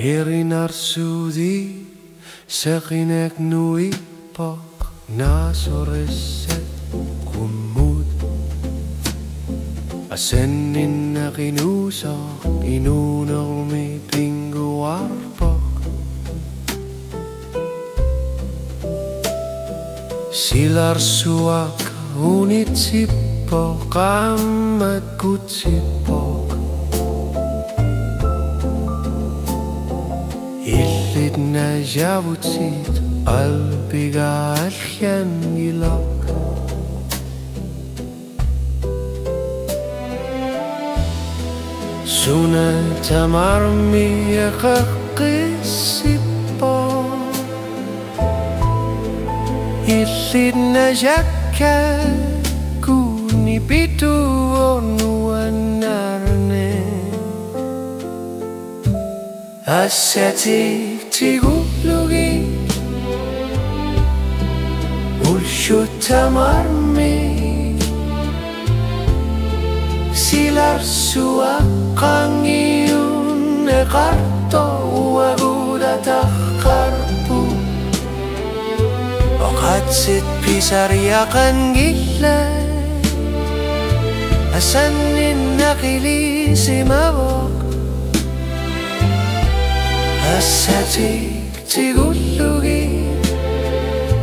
Erin arsudi seqinek nui pak nasoreset kumud asenin nakinusak inunaw mi pinguarpak silar suak unit sipok amat kutsipok illit na javutsit qalbiga alyan ilak suna tamarmi yaqaqissipok illit na jakka kuni pitu onuanarne Assatik tigulugi ulshutamarmi silar suaqangiyun eqarto uagudataqqarpu oqatsit pisariaqan gilla asannin naqili simabok Assatik tigulugi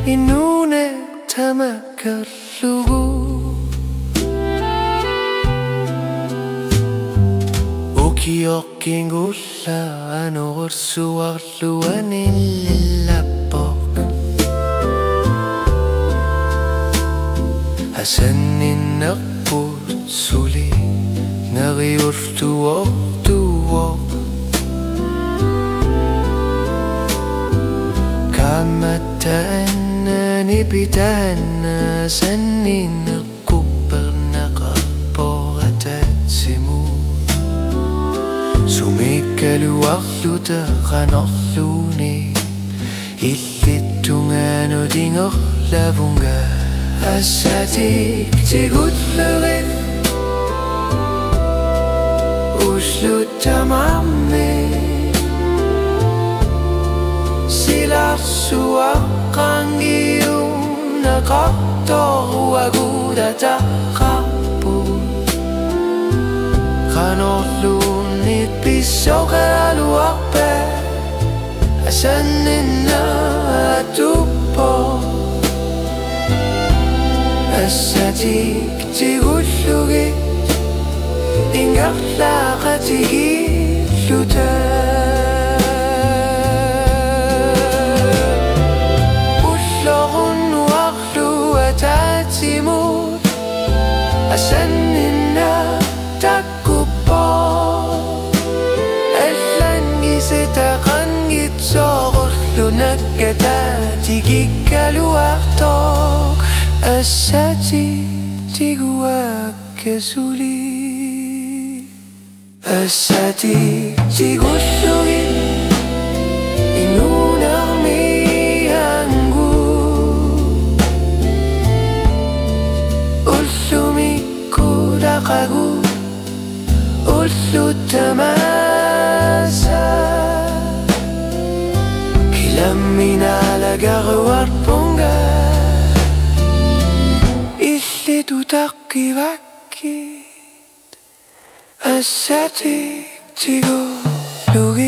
inunek tamakallugu Ukiokkingulla anuqursuarluanillapok Asannin neqqut suli naqiurtuoqtuoq Kamata'annani pita'anna sannin neqquppernaqqappoqatatsimu Sumikkaluarluta qanorluni illittungaanudingorlavunga Assatik tigullurit uslutamarmi Silar suaqangiyun eqartor uagudataqqarpu qanorluunit pissoqaluarpa asanninna atuppo Assatik tigullugi ingarlaqatigilluta Tatimut asanninna takkupo allangisitaqangitsoqorlunakkatatигиккалуарtoq Assatik tiguakkasuli Assatik tigullugi Qagu ullutamasa Kilamina lagaruarpunga Illitu taqqivakit Assatik tigulugi